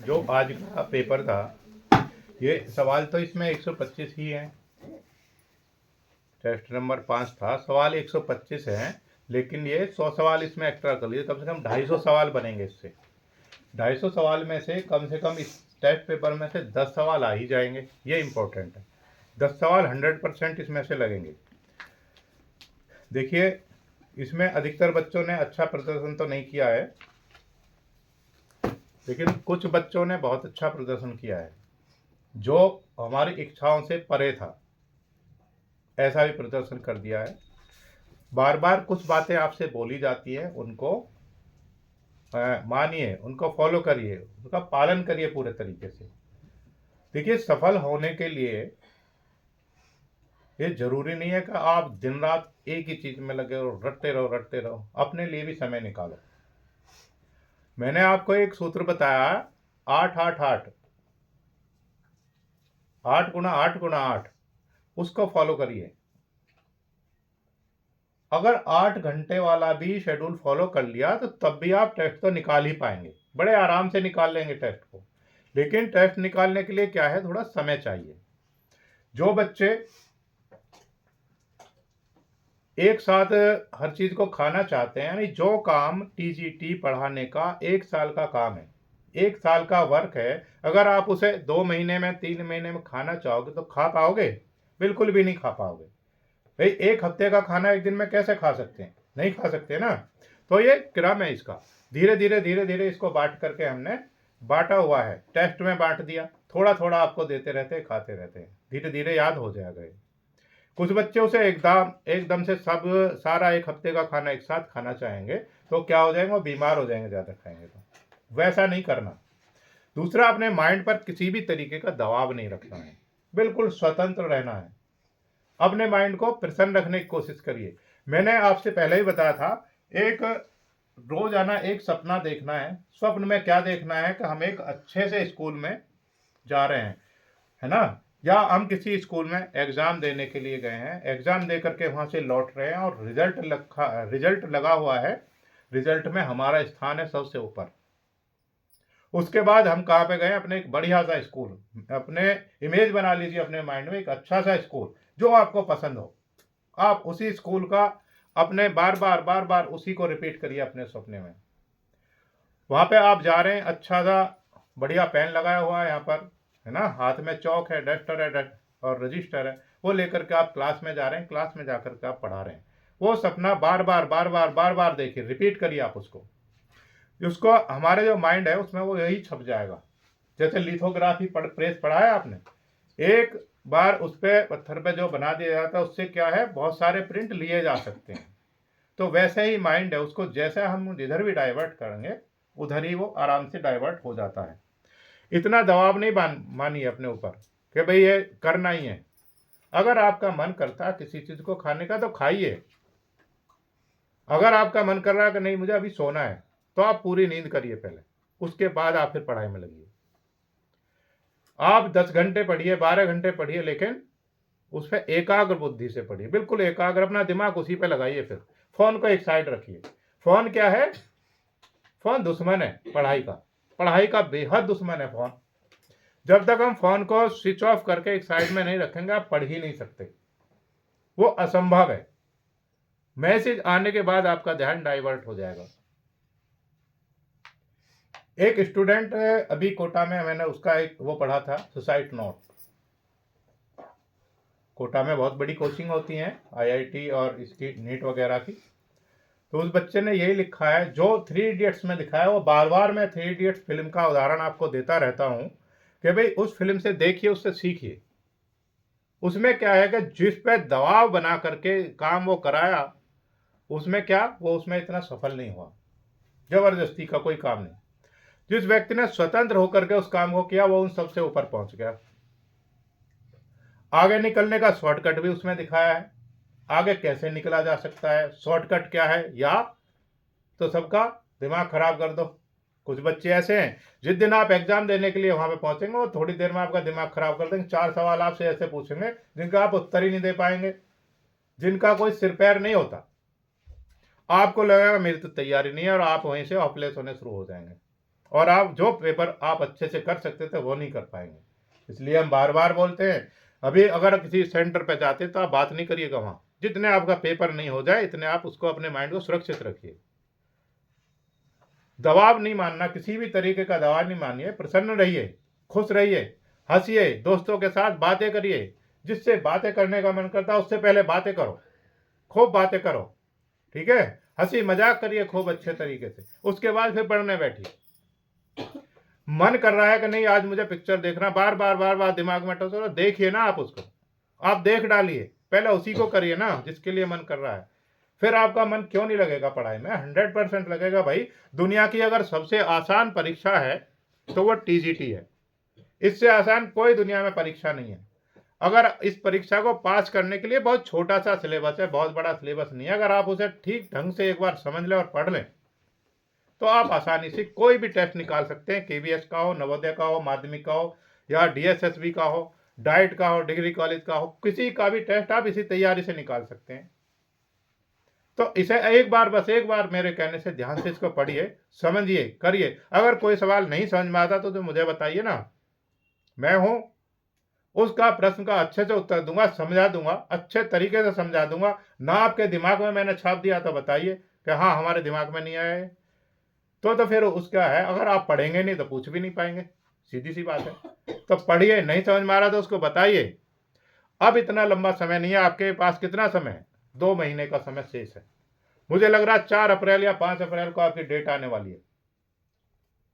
जो आज का पेपर था, ये सवाल तो इसमें 125 ही हैं। टेस्ट नंबर 5 था, सवाल 125 हैं, लेकिन ये 100 सवाल इसमें एक्स्ट्रा कर लिए, कम से कम 250 सवाल बनेंगे इससे। 250 सवाल में से कम इस टेस्ट पेपर में से 10 सवाल आ ही जाएंगे, ये इंपॉर्टेंट है। 10 सवाल 100% इसमें से लगेंगे। देखिए, इसमें अधिकतर बच्चों ने अच्छा प्रदर्शन तो नहीं किया है, लेकिन कुछ बच्चों ने बहुत अच्छा प्रदर्शन किया है, जो हमारी इच्छाओं से परे था, ऐसा भी प्रदर्शन कर दिया है। बार बार कुछ बातें आपसे बोली जाती है, उनको मानिए, उनको फॉलो करिए, उनका पालन करिए पूरे तरीके से। देखिए, सफल होने के लिए ये जरूरी नहीं है कि आप दिन रात एक ही चीज में लगे रहो, रटते रहो। अपने लिए भी समय निकालो। मैंने आपको एक सूत्र बताया, 8 गुना 8, उसको फॉलो करिए। अगर 8 घंटे वाला भी शेड्यूल फॉलो कर लिया तो तब भी आप टेस्ट तो निकाल ही पाएंगे, बड़े आराम से निकाल लेंगे टेस्ट को। लेकिन टेस्ट निकालने के लिए क्या है, थोड़ा समय चाहिए। जो बच्चे एक साथ हर चीज को खाना चाहते हैं, यानी जो काम टीजीटी पढ़ाने का 1 साल का काम है, 1 साल का वर्क है, अगर आप उसे 2 महीने में 3 महीने में खाना चाहोगे तो खा पाओगे? बिल्कुल भी नहीं खा पाओगे भाई। 1 हफ्ते का खाना 1 दिन में कैसे खा सकते हैं? नहीं खा सकते ना। तो ये क्रम है इसका, धीरे धीरे इसको बांट करके हमने बांटा हुआ है, टेस्ट में बांट दिया, थोड़ा थोड़ा आपको देते रहते, खाते रहते हैं, धीरे धीरे याद हो जाएगा ये। कुछ बच्चे उसे एकदम से सब सारा 1 हफ्ते का खाना एक साथ खाना चाहेंगे तो क्या हो जाएंगे, वो बीमार हो जाएंगे ज़्यादा खाएंगे तो। वैसा नहीं करना। दूसरा, अपने माइंड पर किसी भी तरीके का दबाव नहीं रखना है, बिल्कुल स्वतंत्र रहना है। अपने माइंड को प्रसन्न रखने की कोशिश करिए। मैंने आपसे पहले ही बताया था, एक रोजाना एक सपना देखना है। स्वप्न में क्या देखना है कि हम एक अच्छे से स्कूल में जा रहे हैं, है ना, या हम किसी स्कूल में एग्जाम देने के लिए गए हैं, एग्जाम दे करके वहां से लौट रहे हैं और रिजल्ट लगा हुआ है, रिजल्ट में हमारा स्थान है सबसे ऊपर। उसके बाद हम कहाँ पे गए, अपने एक बढ़िया सा स्कूल, अपने इमेज बना लीजिए अपने माइंड में, एक अच्छा सा स्कूल जो आपको पसंद हो। आप उसी स्कूल का अपने बार बार उसी को रिपीट करिए अपने सपने में। वहां पे आप जा रहे हैं, अच्छा सा बढ़िया पेन लगाया हुआ है यहाँ पर, है ना, हाथ में चौक है, डस्टर है, और रजिस्टर है, वो लेकर के आप क्लास में जा रहे हैं, क्लास में जाकर के आप पढ़ा रहे हैं। वो सपना बार बार देखिए, रिपीट करिए आप उसको। उसको हमारे जो माइंड है उसमें वो यही छप जाएगा। जैसे लिथोग्राफी प्रेस पढ़ा है आपने, एक बार उस पर पत्थर पे जो बना दिया जाता है, उससे क्या है, बहुत सारे प्रिंट लिए जा सकते हैं। तो वैसे ही माइंड है, उसको जैसे हम जिधर भी डाइवर्ट करेंगे उधर ही वो आराम से डाइवर्ट हो जाता है। इतना दबाव नहीं मानिए अपने ऊपर कि भाई ये करना ही है। अगर आपका मन करता है किसी चीज को खाने का तो खाइए। अगर आपका मन कर रहा है कि नहीं मुझे अभी सोना है, तो आप पूरी नींद करिए पहले, उसके बाद आप फिर पढ़ाई में लगिए। आप 10 घंटे पढ़िए, 12 घंटे पढ़िए, लेकिन उस पर एकाग्र बुद्धि से पढ़िए, बिल्कुल एकाग्र, अपना दिमाग उसी पे लगाइए। फिर फोन को एक साइड रखिए। फोन क्या है? फोन दुश्मन है पढ़ाई का, पढ़ाई का बेहद दुश्मन है फोन। जब तक हम फोन को स्विच ऑफ करके एक साइड में नहीं रखेंगे, आप पढ़ ही नहीं सकते, वो असंभव है। मैसेज आने के बाद आपका ध्यान डाइवर्ट हो जाएगा। एक स्टूडेंट अभी कोटा में, मैंने उसका एक वो पढ़ा था, सुसाइड नोट। कोटा में बहुत बड़ी कोचिंग होती हैं, आईआईटी और इसकी नीट वगैरह की। तो उस बच्चे ने यही लिखा है, जो 3 इडियट्स में दिखाया, वो बार बार मैं 3 इडियट्स फिल्म का उदाहरण आपको देता रहता हूँ कि भाई उस फिल्म से देखिए, उससे सीखिए। उसमें क्या है कि जिस पे दबाव बना करके काम वो कराया, उसमें क्या, वो उसमें इतना सफल नहीं हुआ। जबरदस्ती का कोई काम नहीं। जिस व्यक्ति ने स्वतंत्र होकर के उस काम को किया, वो उन सबसे ऊपर पहुंच गया। आगे निकलने का शॉर्टकट भी उसमें दिखाया है, आगे कैसे निकला जा सकता है, शॉर्टकट क्या है, या तो सबका दिमाग खराब कर दो। कुछ बच्चे ऐसे हैं, जिस दिन आप एग्जाम देने के लिए वहां पे पहुंचेंगे, वो थोड़ी देर में आपका दिमाग खराब कर देंगे। 4 सवाल आपसे ऐसे पूछेंगे जिनका आप उत्तर ही नहीं दे पाएंगे, जिनका कोई सिर पैर नहीं होता। आपको लगेगा मेरी तो तैयारी नहीं है, और आप वहीं से हॉपलेस होने शुरू हो जाएंगे। और आप जो पेपर आप अच्छे से कर सकते थे वो नहीं कर पाएंगे। इसलिए हम बार बार बोलते हैं, अभी अगर किसी सेंटर पे जाते तो आप बात नहीं करिएगा वहाँ, जितने आपका पेपर नहीं हो जाए इतने आप उसको अपने माइंड को सुरक्षित रखिए। दबाव नहीं मानना, किसी भी तरीके का दबाव नहीं मानिए, प्रसन्न रहिए, खुश रहिए, हंसिए, दोस्तों के साथ बातें करिए, जिससे बातें करने का मन करता है उससे पहले बातें करो, खूब बातें करो, ठीक है, हंसी मजाक करिए खूब अच्छे तरीके से, उसके बाद फिर पढ़ने बैठिए। मन कर रहा है कि नहीं आज मुझे पिक्चर देखना, बार बार बार बार दिमाग में टोक, देखिए ना आप उसको, आप देख डालिए, पहले उसी को करिए ना जिसके लिए मन कर रहा है, फिर आपका मन क्यों नहीं लगेगा पढ़ाई में, 100% लगेगा भाई। दुनिया की अगर सबसे आसान परीक्षा है तो वो टीजीटी है, इससे आसान कोई दुनिया में परीक्षा नहीं है। अगर इस परीक्षा को पास करने के लिए बहुत छोटा सा सिलेबस है, बहुत बड़ा सिलेबस नहीं है, अगर आप उसे ठीक ढंग से एक बार समझ लें और पढ़ लें तो आप आसानी से कोई भी टेस्ट निकाल सकते हैं, केवीएस का हो, नवोदय का हो, माध्यमिक का हो, या डीएसएसबी का हो, डाइट का हो, डिग्री कॉलेज का हो, किसी का भी टेस्ट आप इसी तैयारी से निकाल सकते हैं। तो इसे एक बार, बस एक बार मेरे कहने से ध्यान से इसको पढ़िए, समझिए, करिए। अगर कोई सवाल नहीं समझ में आता तो मुझे बताइए ना, मैं हूं, उसका प्रश्न का अच्छे से उत्तर दूंगा, समझा दूंगा, अच्छे तरीके से समझा दूंगा। ना आपके दिमाग में मैंने छाप दिया तो बताइए कि हाँ हमारे दिमाग में नहीं आया है, तो फिर उसका है, अगर आप पढ़ेंगे नहीं तो पूछ भी नहीं पाएंगे, सीधी सी बात है। तो पढ़िए, नहीं समझ में आ रहा तो उसको बताइए। अब इतना लंबा समय नहीं है आपके पास, कितना समय है, 2 महीने का समय शेष है। मुझे लग रहा है 4 अप्रैल या 5 अप्रैल को आपकी डेट आने वाली है।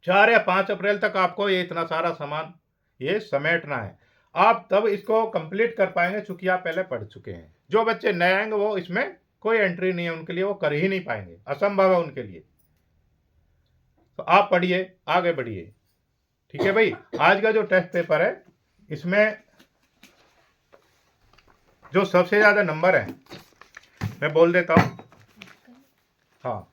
4 या 5 अप्रैल तक आपको ये इतना सारा सामान ये समेटना है, आप तब इसको कंप्लीट कर पाएंगे, चूंकि आप पहले पढ़ चुके हैं। जो बच्चे नए आएंगे वो इसमें कोई एंट्री नहीं है उनके लिए, वो कर ही नहीं पाएंगे, असंभव है उनके लिए। तो आप पढ़िए, आगे बढ़िए, ठीक है भाई। आज का जो टेस्ट पेपर है इसमें जो सबसे ज्यादा नंबर है मैं बोल देता हूँ, हाँ,